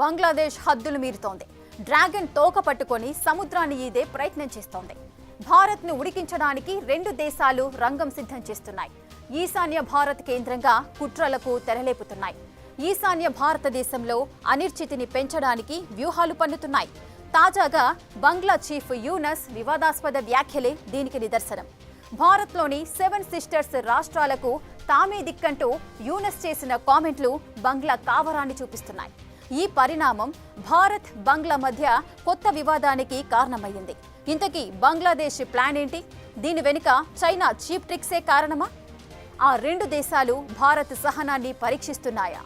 బంగ్లాదేశ్ హద్దులు మీరుతోంది. డ్రాగన్ తోక పట్టుకొని సముద్రాన్ని ఈదే ప్రయత్నం చేస్తోంది. భారత్ను ఉడికించడానికి రెండు దేశాలు రంగం సిద్ధం చేస్తున్నాయి. ఈశాన్య భారత్ కేంద్రంగా కుట్రలకు తెరలేపుతున్నాయి. ఈశాన్య భారతదేశంలో అనిశ్చితిని పెంచడానికి వ్యూహాలు పన్నుతున్నాయి. తాజాగా బంగ్లా చీఫ్ యూనస్ వివాదాస్పద వ్యాఖ్యలే దీనికి నిదర్శనం. భారత్లోని 7 సిస్టర్స్ రాష్ట్రాలకు తామే దిక్కంటూ యూనస్ చేసిన కామెంట్లు బంగ్లా కావరాన్ని చూపిస్తున్నాయి. ఈ పరిణామం భారత్ బంగ్లా మధ్య కొత్త వివాదానికి కారణమయ్యింది. ఇంతకీ బంగ్లాదేశ్ ప్లాన్ ఏంటి? దీని వెనుక చైనా చీప్ ట్రిక్సే కారణమా? ఆ రెండు దేశాలు భారత్ సహనాన్ని పరీక్షిస్తున్నాయా?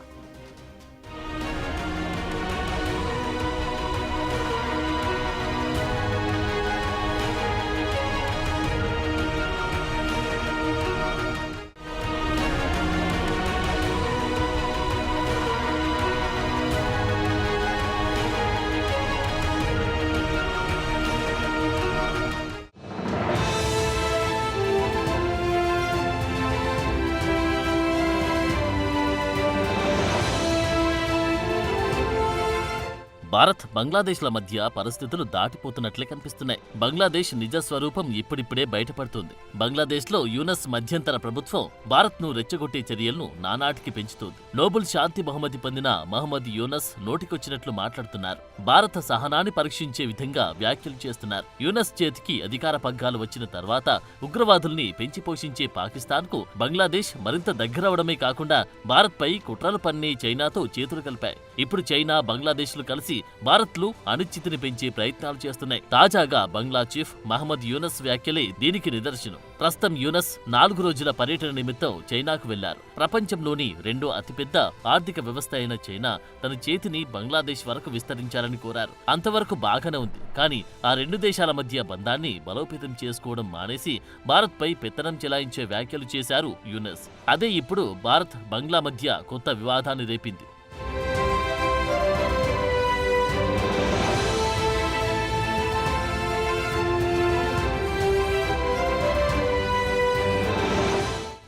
భారత్ బంగ్లాదేశ్ల మధ్య పరిస్థితులు దాటిపోతున్నట్లే కనిపిస్తున్నాయి. బంగ్లాదేశ్ నిజ స్వరూపం ఇప్పుడిప్పుడే బయటపడుతోంది. బంగ్లాదేశ్లో యూనస్ మధ్యంతర ప్రభుత్వం భారత్ను రెచ్చగొట్టే చర్యలను నానాటికి పెంచుతోంది. నోబెల్ శాంతి బహుమతి పొందిన మహమ్మద్ యూనస్ నోటికొచ్చినట్లు మాట్లాడుతున్నారు. భారత సహనాన్ని పరీక్షించే విధంగా వ్యాఖ్యలు చేస్తున్నారు. యూనస్ చేతికి అధికార పగ్గాలు వచ్చిన తర్వాత ఉగ్రవాదుల్ని పెంచి పోషించే పాకిస్తాన్కు బంగ్లాదేశ్ మరింత దగ్గరవడమే కాకుండా భారత్పై కుట్రలు పన్ని చైనాతో చేతులు కలిపాయి. ఇప్పుడు చైనా, బంగ్లాదేశ్లు కలిసి భారత్లు అనిశ్చితిని పెంచే ప్రయత్నాలు చేస్తున్నాయి. తాజాగా బంగ్లా చీఫ్ మహమ్మద్ యూనస్ వ్యాఖ్యలే దీనికి నిదర్శనం. ప్రస్తుతం యూనస్ 4 రోజుల పర్యటన నిమిత్తం చైనాకు వెళ్లారు. ప్రపంచంలోని రెండో అతిపెద్ద ఆర్థిక వ్యవస్థ అయిన చైనా తన చేతిని బంగ్లాదేశ్ వరకు విస్తరించాలని కోరారు. అంతవరకు బాగానే ఉంది. కానీ ఆ రెండు దేశాల మధ్య బంధాన్ని బలోపేతం చేసుకోవడం మానేసి భారత్పై పెత్తనం చెలాయించే వ్యాఖ్యలు చేశారు యూనస్. అదే ఇప్పుడు భారత్ బంగ్లా మధ్య కొత్త వివాదాన్ని రేపింది.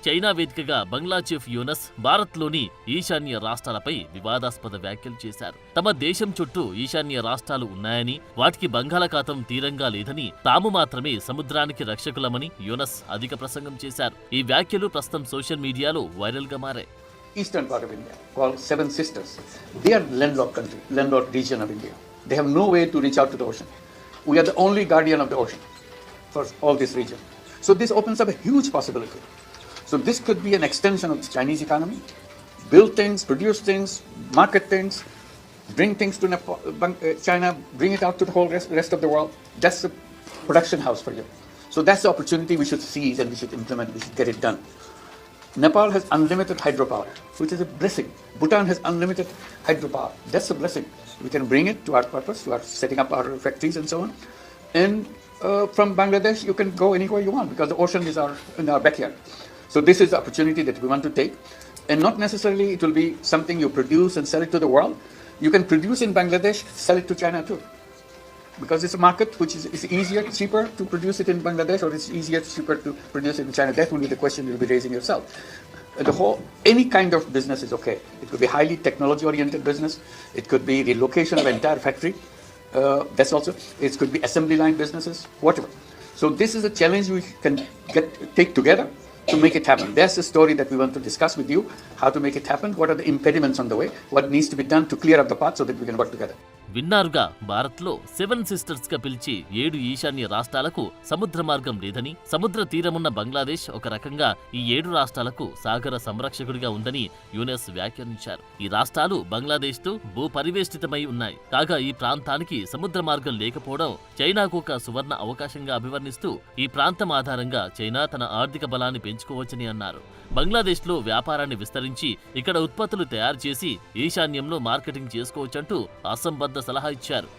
చైనా వేదికగా బంగ్లా చీఫ్ యూనస్ భారత్లోని ఈశాన్య రాష్ట్రాలపై వివాదాస్పద వ్యాఖ్యలు చేశారు. తమ దేశం చుట్టూ ఈశాన్య రాష్ట్రాలు ఉన్నాయని, వాటికి బంగాళాఖాతం తీరంగా లేదని, తాము మాత్రమే సముద్రానికి రక్షకులమని యూనస్ అధిక ప్రసంగం చేశారు. ఈ వ్యాఖ్యలు ప్రస్తుతం సోషల్ మీడియాలో వైరల్ గా మారాయి. Eastern part of India, called 7 Sisters. They are landlocked country, landlocked region of India. They have no way to reach out to the ocean. We are the only guardian of the ocean for all this region. So this opens up a huge possibility. So this could be an extension of the Chinese economy. Build things, produce things, market things, bring things to China, bring it out to the whole rest of the world. That's the production house for you. So that's the opportunity we should seize and we should implement, we should get it done. Nepal has unlimited hydropower, which is a blessing. Bhutan has unlimited hydropower. That's a blessing. We can bring it to our purpose, to our setting up our factories and so on. And from Bangladesh, you can go anywhere you want because the ocean is in our backyard. So this is the opportunity that we want to take. And not necessarily it will be something you produce and sell it to the world. You can produce in Bangladesh, sell it to China too. Because it's a market which is easier, cheaper to produce it in Bangladesh, or it's easier, cheaper to produce it in China. That will be the question you'll be raising yourself. Any kind of business is okay. It could be highly technology-oriented business. It could be relocation of an entire factory. It could be assembly line businesses, whatever. So this is a challenge we can take together to make it happen. That's the story that we want to discuss with you, how to make it happen, what are the impediments on the way, what needs to be done to clear up the path so that we can work together. విన్నారుగా, భారత్లో 7 sisters గా పిలిచి 7 ఈశాన్య రాష్ట్రాలకు సముద్ర మార్గం లేదని, సముద్ర తీరమున్న బంగ్లాదేశ్ ఒక రకంగా ఈ 7 రాష్ట్రాలకు సాగర సంరక్షకుడిగా ఉందని యూనస్ వ్యాఖ్యానించారు. ఈ రాష్ట్రాలు బంగ్లాదేశ్తో భూపరివేష్టితమై ఉన్నాయి. కాగా ఈ ప్రాంతానికి సముద్ర మార్గం లేకపోవడం చైనాకు ఒక సువర్ణ అవకాశంగా అభివర్ణిస్తూ ఈ ప్రాంతం ఆధారంగా చైనా తన ఆర్థిక బలాన్ని పెంచుకోవచ్చని అన్నారు. బంగ్లాదేశ్లో వ్యాపారాన్ని విస్తరించి ఇక్కడ ఉత్పత్తులు తయారు చేసి ఈశాన్యంలో మార్కెటింగ్ చేసుకోవచ్చంటూ అసంబద్ధ సలహా ఇచ్చారు.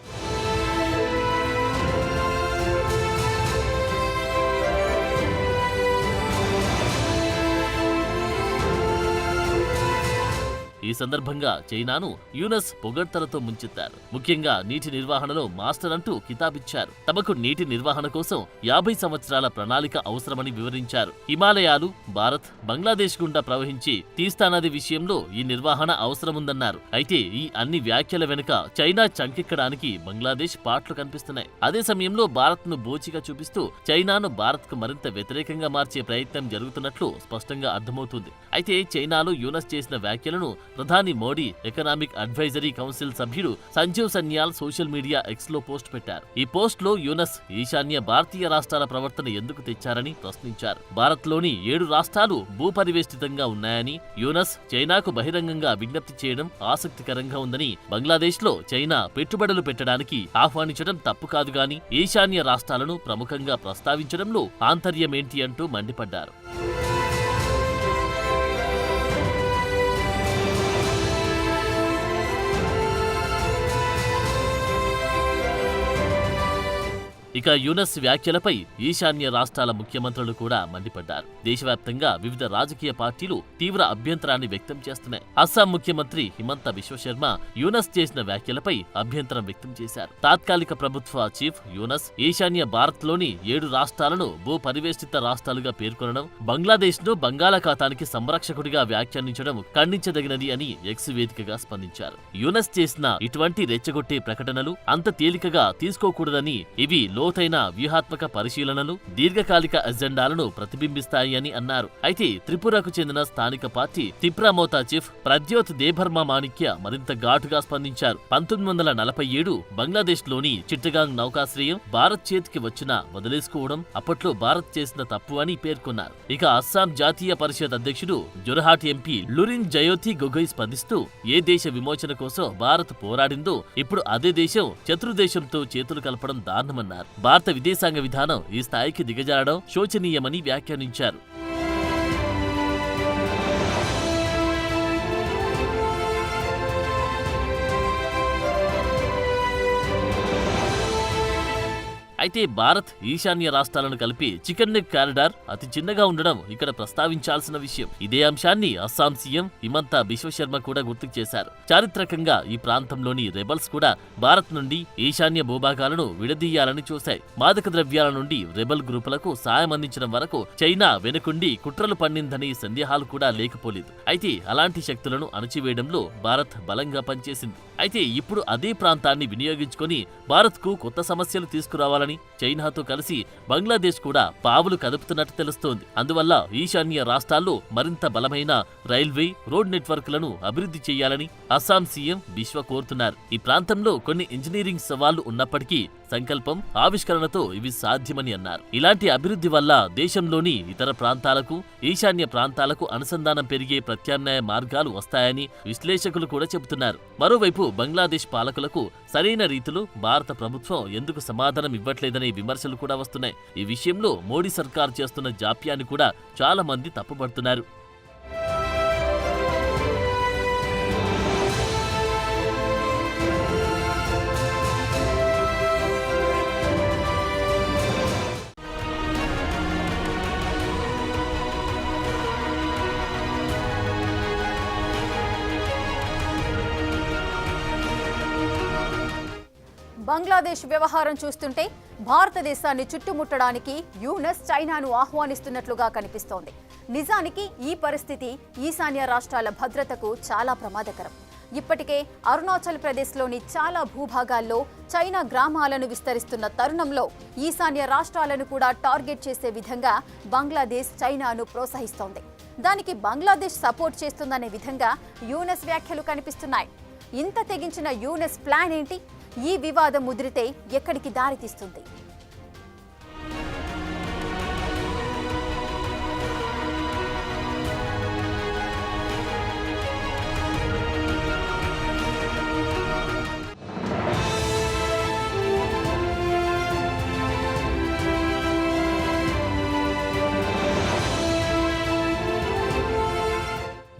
ఈ సందర్భంగా చైనాను యూనస్ పొగడ్తలతో ముంచెత్తారు. ముఖ్యంగా నీటి నిర్వహణలో మాస్టర్ అంటూ కితాబిచ్చారు. తమకు నీటి నిర్వహణ కోసం 50 సంవత్సరాల ప్రణాళిక అవసరమని వివరించారు. హిమాలయాలు, భారత్, బంగ్లాదేశ్ గుండా ప్రవహించి తీస్తా నది విషయంలో ఈ నిర్వహణ అవసరముందన్నారు. అయితే ఈ అన్ని వ్యాఖ్యల వెనుక చైనా చంకెక్కడానికి బంగ్లాదేశ్ పాట్లు కనిపిస్తున్నాయి. అదే సమయంలో భారత్ ను బోచిగా చూపిస్తూ చైనాను భారత్ కు మరింత వ్యతిరేకంగా మార్చే ప్రయత్నం జరుగుతున్నట్లు స్పష్టంగా అర్థమవుతుంది. అయితే చైనాలో యూనస్ చేసిన వ్యాఖ్యలను ప్రధాని మోడీ ఎకనామిక్ అడ్వైజరీ కౌన్సిల్ సభ్యుడు Sanjeev Sanyal social media X లో పోస్ట్ పెట్టారు. ఈ పోస్ట్ లో యూనస్ ఈశాన్య భారతీయ రాష్ట్రాల ప్రవర్తన ఎందుకు తెచ్చారని ప్రశ్నించారు. భారత్ లోని 7 రాష్ట్రాలు భూపరివేష్టితంగా ఉన్నాయని యూనస్ చైనాకు బహిరంగంగా విజ్ఞప్తి చేయడం ఆసక్తికరంగా ఉందని, బంగ్లాదేశ్ లో చైనా పెట్టుబడులు పెట్టడానికి ఆహ్వానించడం తప్పు కాదు గాని ఈశాన్య రాష్ట్రాలను ప్రముఖంగా ప్రస్తావించడంలో ఆంతర్యమేంటి అంటూ మండిపడ్డారు. ఇక యూనస్ వ్యాఖ్యలపై ఈశాన్య రాష్ట్రాల ముఖ్యమంత్రులు కూడా మండిపడ్డారు. దేశవ్యాప్తంగా వివిధ రాజకీయ పార్టీలు తీవ్ర అభ్యంతరాన్ని వ్యక్తం చేస్తున్నాయి. అస్సాం ముఖ్యమంత్రి హిమంత బిశ్వశర్మ యూనస్ చేసిన వ్యాఖ్యలపై అభ్యంతరం వ్యక్తం చేశారు. తాత్కాలిక ప్రభుత్వ చీఫ్ యూనస్ ఈశాన్య భారత్ లోని 7 రాష్ట్రాలను భూ పరివేష్టిత రాష్ట్రాలుగా పేర్కొనడం, బంగ్లాదేశ్ ను బంగాళాఖాతానికి సంరక్షకుడిగా వ్యాఖ్యానించడం ఖండించదగినది అని ఎక్స్ వేదికగా స్పందించారు. యూనస్ చేసిన ఇటువంటి రెచ్చగొట్టే ప్రకటనలు అంత తేలికగా తీసుకోకూడదని, ఇవి లోతైన వ్యూహాత్మక పరిశీలనలు, దీర్ఘకాలిక ఎజెండాలను ప్రతిబింబిస్తాయి అని అన్నారు. అయితే త్రిపురకు చెందిన స్థానిక పార్టీ తిప్రామోతా చీఫ్ ప్రద్యోత్ దేబర్మా మాణిక్య మరింత ఘాటుగా స్పందించారు. 1947 బంగ్లాదేశ్ లోని చిట్టగాంగ్ నౌకాశ్రయం భారత్ చేతికి వచ్చినా వదిలేసుకోవడం అప్పట్లో భారత్ చేసిన తప్పు అని పేర్కొన్నారు. ఇక అస్సాం జాతీయ పరిషత్ అధ్యక్షుడు జొరహాట్ ఎంపీ లురిన్ జయోతి గొగోయ్ స్పందిస్తూ ఏ దేశ విమోచన కోసం భారత్ పోరాడిందో ఇప్పుడు అదే దేశం శత్రుదేశంతో చేతులు కలపడం దారుణమన్నారు. భారత విదేశాంగ విధానం ఈ స్థాయికి దిగజారడం శోచనీయమని వ్యాఖ్యానించారు. అయితే భారత్ ఈశాన్య రాష్ట్రాలను కలిపి చికెన్ నెక్ కారిడార్ అతి చిన్నగా ఉండడం ఇక్కడ ప్రస్తావించాల్సిన విషయం. ఇదే అంశాన్ని అస్సాం సీఎం హిమంత బిశ్వశర్మ కూడా గుర్తు చేశారు. చారిత్రకంగా ఈ ప్రాంతంలోని రెబల్స్ కూడా భారత్ నుండి ఈశాన్య భూభాగాలను విడదీయాలని చూశాయి. మాదక ద్రవ్యాల నుండి రెబల్ గ్రూపులకు సాయం అందించడం వరకు చైనా వెనుకుండి కుట్రలు పన్నిందని సందేహాలు కూడా లేకపోలేదు. అయితే అలాంటి శక్తులను అణచివేయడంలో భారత్ బలంగా పనిచేసింది. అయితే ఇప్పుడు అదే ప్రాంతాన్ని వినియోగించుకొని భారత్ కు కొత్త సమస్యలు తీసుకురావాలని చైనాతో కలిసి బంగ్లాదేశ్ కూడా పావులు కదుపుతున్నట్టు తెలుస్తోంది. అందువల్ల ఈశాన్య రాష్ట్రాల్లో మరింత బలమైన రైల్వే, రోడ్ నెట్వర్క్లను అభివృద్ధి చేయాలని అస్సాం సీఎం బిశ్వ కోరుతున్నారు. ఈ ప్రాంతంలో కొన్ని ఇంజనీరింగ్ సవాళ్లు ఉన్నప్పటికీ సంకల్పం, ఆవిష్కరణతో ఇవి సాధ్యమని అన్నారు. ఇలాంటి అభివృద్ధి వల్ల దేశంలోని ఇతర ప్రాంతాలకు, ఈశాన్య ప్రాంతాలకు అనుసంధానం పెరిగే ప్రత్యామ్నాయ మార్గాలు వస్తాయని విశ్లేషకులు కూడా చెబుతున్నారు. మరోవైపు బంగ్లాదేశ్ పాలకులకు సరైన రీతిలో భారత ప్రభుత్వం ఎందుకు సమాధానం ఇవ్వట్లేదనే విమర్శలు కూడా వస్తున్నాయి. ఈ విషయంలో మోడీ సర్కార్ చేస్తున్న జాప్యాన్ని కూడా చాలా మంది తప్పుపడుతున్నారు. బంగ్లాదేశ్ వ్యవహారం చూస్తుంటే భారతదేశాన్ని చుట్టుముట్టడానికి యూనస్ చైనాను ఆహ్వానిస్తున్నట్లుగా కనిపిస్తోంది. నిజానికి ఈ పరిస్థితి ఈశాన్య రాష్ట్రాల భద్రతకు చాలా ప్రమాదకరం. ఇప్పటికే అరుణాచల్ ప్రదేశ్లోని చాలా భూభాగాల్లో చైనా గ్రామాలను విస్తరిస్తున్న తరుణంలో ఈశాన్య రాష్ట్రాలను కూడా టార్గెట్ చేసే విధంగా బంగ్లాదేశ్ చైనాను ప్రోత్సహిస్తోంది. దానికి బంగ్లాదేశ్ సపోర్ట్ చేస్తుందనే విధంగా యూనస్ వ్యాఖ్యలు కనిపిస్తున్నాయి. ఇంత తెగించిన యూనస్ ప్లాన్ ఏంటి? ఈ వివాదం ముదిరితే ఎక్కడికి దారితీస్తుంది?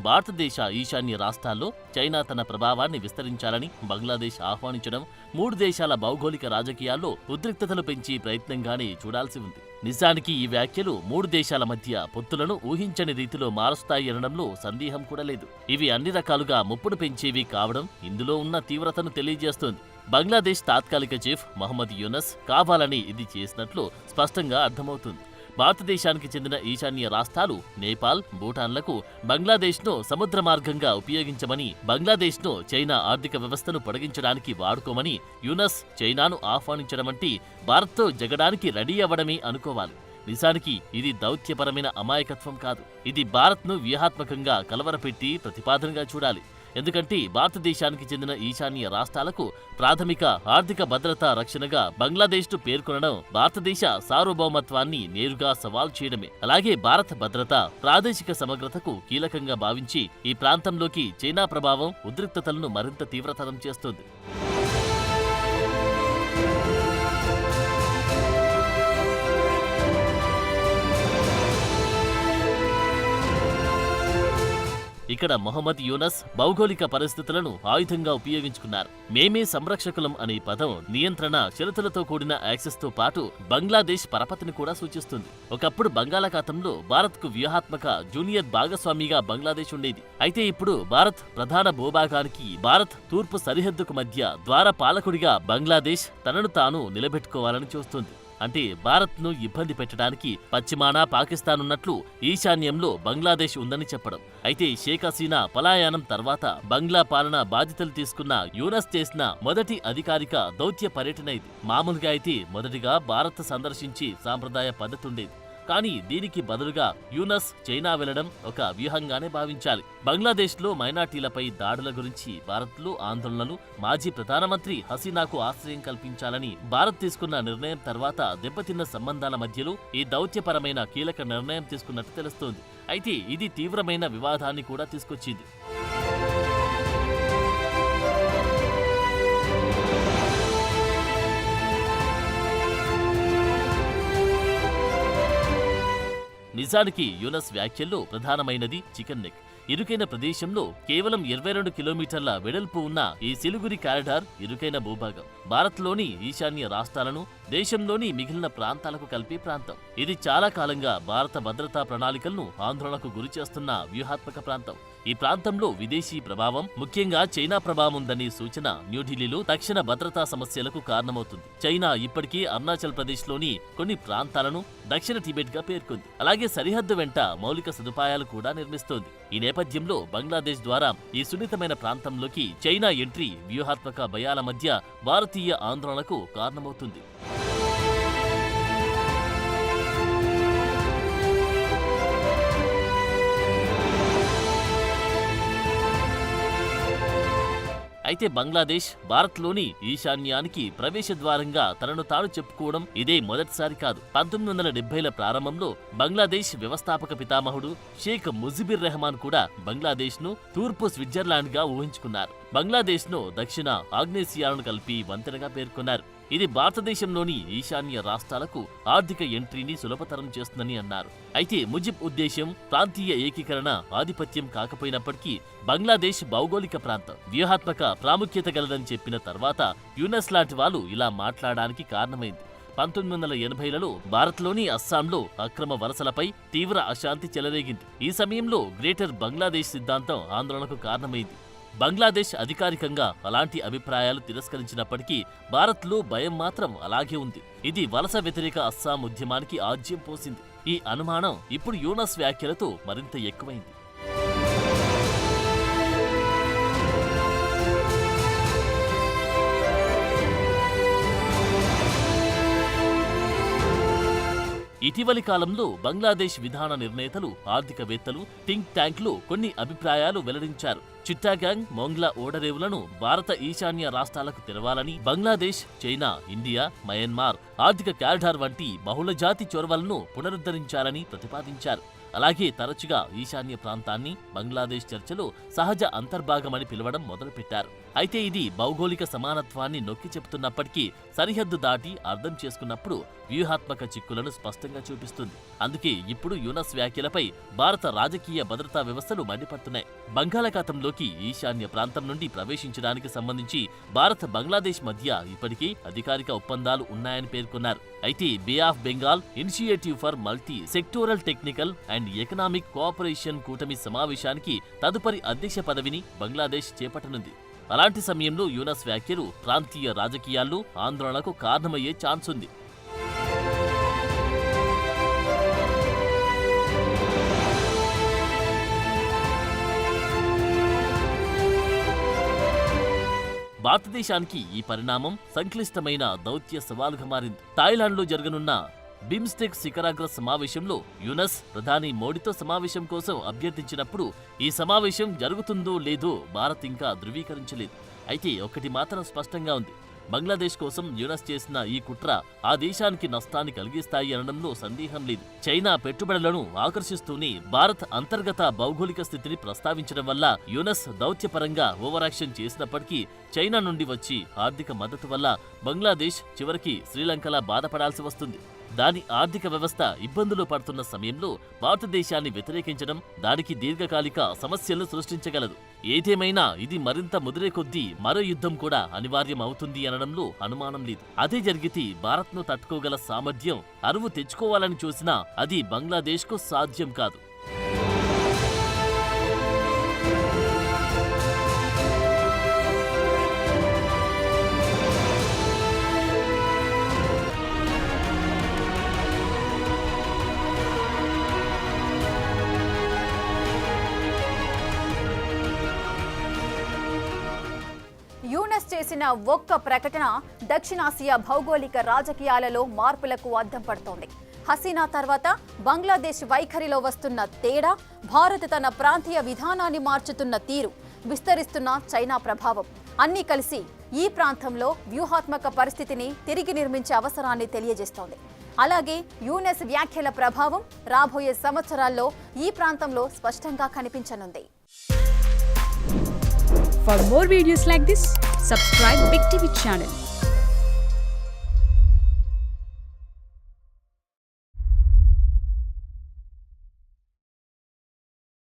భారతదేశ ఈశాన్య రాష్ట్రాల్లో చైనా తన ప్రభావాన్ని విస్తరించాలని బంగ్లాదేశ్ ఆహ్వానించడం 3 దేశాల భౌగోళిక రాజకీయాల్లో ఉద్రిక్తతలు పెంచి ప్రయత్నంగానే చూడాల్సి ఉంది. నిజానికి ఈ వ్యాఖ్యలు మూడు దేశాల మధ్య పొత్తులను ఊహించని రీతిలో మారుస్తాయి అనడంలో సందేహం కూడా లేదు. ఇవి అన్ని రకాలుగా ముప్పును పెంచేవి కావడం ఇందులో ఉన్న తీవ్రతను తెలియజేస్తోంది. బంగ్లాదేశ్ తాత్కాలిక చీఫ్ మహమ్మద్ యూనస్ కావాలని ఇది చేసినట్లు స్పష్టంగా అర్థమవుతుంది. భారతదేశానికి చెందిన ఈశాన్య రాష్ట్రాలు నేపాల్, భూటాన్లకు బంగ్లాదేశ్ను సముద్ర మార్గంగా ఉపయోగించమని, బంగ్లాదేశ్ను చైనా ఆర్థిక వ్యవస్థను పొడిగించడానికి వాడుకోమని యూనస్ చైనాను ఆహ్వానించడమంటే భారత్తో జగడానికి రెడీ అవ్వడమే అనుకోవాలి. నిజానికి ఇది దౌత్యపరమైన అమాయకత్వం కాదు. ఇది భారత్ను వ్యూహాత్మకంగా కలవరపెట్టి ప్రతిపాదనగా చూడాలి. ఎందుకంటే భారతదేశానికి చెందిన ఈశాన్య రాష్ట్రాలకు ప్రాథమిక ఆర్థిక భద్రతా రక్షణగా బంగ్లాదేశ్ను పేర్కొనడం భారతదేశ సార్వభౌమత్వాన్ని నేరుగా సవాల్ చేయడమే. అలాగే భారత భద్రత, ప్రాదేశిక సమగ్రతకు కీలకంగా భావించి ఈ ప్రాంతంలోకి చైనా ప్రభావం ఉద్రిక్తతలను మరింత తీవ్రతరం చేస్తోంది. ఇక్కడ మొహమ్మద్ యూనస్ భౌగోళిక పరిస్థితులను ఆయుధంగా ఉపయోగించుకున్నారు. మేమే సంరక్షకులం అనే పదం నియంత్రణ, షరతులతో కూడిన యాక్సెస్తో పాటు బంగ్లాదేశ్ పరపతిని కూడా సూచిస్తుంది. ఒకప్పుడు బంగాళాఖాతంలో భారత్కు వ్యూహాత్మక జూనియర్ భాగస్వామిగా బంగ్లాదేశ్ ఉండేది. అయితే ఇప్పుడు భారత్ ప్రధాన భూభాగానికి, భారత్ తూర్పు సరిహద్దుకు మధ్య ద్వార పాలకుడిగా బంగ్లాదేశ్ తనను తాను నిలబెట్టుకోవాలని చూస్తుంది. అంటే భారత్ను ఇబ్బంది పెట్టడానికి పశ్చిమాన పాకిస్తాన్ ఉన్నట్లు ఈశాన్యంలో బంగ్లాదేశ్ ఉందని చెప్పడం. అయితే షేక్ హసీనా పలాయనం తర్వాత బంగ్లా పాలన బాధ్యతలు తీసుకున్న యూనస్ చేసిన మొదటి అధికారిక దౌత్య పర్యటన ఇది. మామూలుగా అయితే మొదటిగా భారత్ సందర్శించి సాంప్రదాయ పద్ధతి ఉండేది. కానీ దీనికి బదులుగా యూనస్ చైనా వెళ్లడం ఒక వ్యూహంగానే భావించాలి. బంగ్లాదేశ్లో మైనార్టీలపై దాడుల గురించి భారత్లో ఆందోళనలు, మాజీ ప్రధానమంత్రి హసీనాకు ఆశ్రయం కల్పించాలని భారత్ తీసుకున్న నిర్ణయం తర్వాత దెబ్బతిన్న సంబంధాల మధ్యలో ఈ దౌత్యపరమైన కీలక నిర్ణయం తీసుకున్నట్టు తెలుస్తోంది. అయితే ఇది తీవ్రమైన వివాదాన్ని కూడా తీసుకొచ్చింది. నిజానికి యూనస్ వ్యాఖ్యల్లో ప్రధానమైనది చికెన్ నెక్. ఇరుకైన ప్రదేశంలో కేవలం 22 కిలోమీటర్ల వెడల్పు ఉన్న ఈ సిలిగురి కారిడార్ ఇరుకైన భూభాగం. భారత్లోని ఈశాన్య రాష్ట్రాలను దేశంలోని మిగిలిన ప్రాంతాలకు కలిపే ప్రాంతం. ఇది చాలా కాలంగా భారత భద్రతా ప్రణాళికలను ఆందోళనకు గురి చేస్తున్న వ్యూహాత్మక ప్రాంతం. ఈ ప్రాంతంలో విదేశీ ప్రభావం, ముఖ్యంగా చైనా ప్రభావం ఉందనే సూచన న్యూఢిల్లీలో తక్షణ భద్రతా సమస్యలకు కారణమవుతుంది. చైనా ఇప్పటికీ అరుణాచల్ ప్రదేశ్లోని కొన్ని ప్రాంతాలను దక్షిణ టిబెట్ గా పేర్కొంది. అలాగే సరిహద్దు వెంట మౌలిక సదుపాయాలు కూడా నిర్మిస్తోంది. ఈ నేపథ్యంలో బంగ్లాదేశ్ ద్వారా ఈ సున్నితమైన ప్రాంతంలోకి చైనా ఎంట్రీ వ్యూహాత్మక భయాల మధ్య భారతీయ ఆందోళనకు కారణమవుతుంది. అయితే బంగ్లాదేశ్ భారత్లోని ఈశాన్యానికి ప్రవేశ ద్వారంగా తనను తాను చెప్పుకోవడం ఇదే మొదటిసారి కాదు. 1970ల ప్రారంభంలో బంగ్లాదేశ్ వ్యవస్థాపక పితామహుడు షేక్ ముజిబుర్ రెహమాన్ కూడా బంగ్లాదేశ్ను తూర్పు స్విట్జర్లాండ్గా ఊహించుకున్నారు. బంగ్లాదేశ్ను దక్షిణ ఆగ్నేసియాలను కలిపి వంతెనగా పేర్కొన్నారు. ఇది భారతదేశంలోని ఈశాన్య రాష్ట్రాలకు ఆర్థిక ఎంట్రీని సులభతరం చేస్తుందని అన్నారు. అయితే ముజిబ్ ఉద్దేశ్యం ప్రాంతీయ ఏకీకరణ, ఆధిపత్యం కాకపోయినప్పటికీ బంగ్లాదేశ్ భౌగోళిక ప్రాంతం వ్యూహాత్మక ప్రాముఖ్యత గలదని చెప్పిన తర్వాత యూనస్ లాంటి వాళ్ళు ఇలా మాట్లాడడానికి కారణమైంది. 1980లలో భారత్లోని అస్సాంలో అక్రమ వలసలపై తీవ్ర అశాంతి చెలరేగింది. ఈ సమయంలో గ్రేటర్ బంగ్లాదేశ్ సిద్ధాంతం ఆందోళనకు కారణమైంది. బంగ్లాదేశ్ అధికారికంగా అలాంటి అభిప్రాయాలు తిరస్కరించినప్పటికీ భారత్లో భయం మాత్రం అలాగే ఉంది. ఇది వలస వ్యతిరేక అస్సాం ఉద్యమానికి ఆజ్యం పోసింది. ఈ అనుమానం ఇప్పుడు యూనస్ వ్యాఖ్యలతో మరింత ఎక్కువైంది. ఇటీవలి కాలంలో బంగ్లాదేశ్ విధాన నిర్ణేతలు, ఆర్థికవేత్తలు, థింక్ ట్యాంక్లు కొన్ని అభిప్రాయాలు వెల్లడించారు. చిట్టాగాంగ్, మోంగ్లా ఓడరేవులను భారత ఈశాన్య రాష్ట్రాలకు తెరవాలని, బంగ్లాదేశ్, చైనా, ఇండియా, మయన్మార్ ఆర్థిక కారిడార్ వంటి బహుళజాతి చొరవలను పునరుద్ధరించాలని ప్రతిపాదించారు. అలాగే తరచుగా ఈశాన్య ప్రాంతాన్ని బంగ్లాదేశ్ చర్చలో సహజ అంతర్భాగమని పిలవడం మొదలుపెట్టారు. అయితే ఇది భౌగోళిక సమానత్వాన్ని నొక్కి చెబుతున్నప్పటికీ సరిహద్దు దాటి అర్థం చేసుకున్నప్పుడు వ్యూహాత్మక చిక్కులను స్పష్టంగా చూపిస్తుంది. అందుకే ఇప్పుడు యూనస్ వ్యాఖ్యలపై భారత రాజకీయ భద్రతా వ్యవస్థలు మండిపడుతున్నాయి. బంగాళాఖాతంలోకి ఈశాన్య ప్రాంతం నుండి ప్రవేశించడానికి సంబంధించి భారత్ బంగ్లాదేశ్ మధ్య ఇప్పటికీ అధికారిక ఒప్పందాలు ఉన్నాయని పేర్కొన్నారు. అయితే Bay of Bengal initiative for multi sectoral technical and economic cooperation కూటమి సమావేశానికి తదుపరి అధ్యక్ష పదవిని బంగ్లాదేశ్ చేపట్టనుంది. అలాంటి సమయంలో యూనస్ వ్యాఖ్యలు ప్రాంతీయ రాజకీయాల్లో ఆందోళనకు కారణమయ్యే ఛాన్స్ ఉంది. భారతదేశానికి ఈ పరిణామం సంక్లిష్టమైన దౌత్య సవాలుగా మారింది. థాయిలాండ్లో జరగనున్న బిమ్స్టెక్ శిఖరాగ్ర సమావేశంలో యూనస్ ప్రధాని మోడీతో సమావేశం కోసం అభ్యర్థించినప్పుడు ఈ సమావేశం జరుగుతుందో లేదో భారత్ ఇంకా ధృవీకరించలేదు. అయితే ఒకటి మాత్రం స్పష్టంగా ఉంది, బంగ్లాదేశ్ కోసం యూనస్ చేసిన ఈ కుట్ర ఆ దేశానికి నష్టాన్ని కలిగిస్తాయి అనడంలో సందేహం లేదు. చైనా పెట్టుబడులను ఆకర్షిస్తూనే భారత్ అంతర్గత భౌగోళిక స్థితిని ప్రస్తావించడం వల్ల యూనస్ దౌత్యపరంగా ఓవరాక్షన్ చేసినప్పటికీ చైనా నుండి వచ్చి ఆర్థిక మద్దతు వల్ల బంగ్లాదేశ్ చివరికి శ్రీలంకలా బాధపడాల్సి వస్తుంది. దాని ఆర్థిక వ్యవస్థ ఇబ్బందులు పడుతున్న సమయంలో భారతదేశాన్ని వ్యతిరేకించడం దానికి దీర్ఘకాలిక సమస్యలను సృష్టించగలదు. ఏదేమైనా ఇది మరింత ముదిరే కొద్దీ మరో యుద్ధం కూడా అనివార్యం అవుతుంది అనడంలో అనుమానం లేదు. అదే జరిగితే భారత్ను తట్టుకోగల సామర్థ్యం అరువు తెచ్చుకోవాలని చూసినా అది బంగ్లాదేశ్కు సాధ్యం కాదు. యూనస్ చేసిన ఒక్క ప్రకటన దక్షిణాసియా భౌగోళిక రాజకీయాలలో మార్పులకు అద్దం పడుతోంది. హసీనా తర్వాత బంగ్లాదేశ్ వైఖరిలో వస్తున్న తేడా, భారత్ తన ప్రాంతీయ విధానాన్ని మార్చుతున్న తీరు, విస్తరిస్తున్న చైనా ప్రభావం అన్నీ కలిసి ఈ ప్రాంతంలో వ్యూహాత్మక పరిస్థితిని తిరిగి నిర్మించే అవసరాన్ని తెలియజేస్తోంది. అలాగే యూనస్ వ్యాఖ్యల ప్రభావం రాబోయే సంవత్సరాల్లో ఈ ప్రాంతంలో స్పష్టంగా కనిపించనుంది. For more videos like this, subscribe Big TV channel.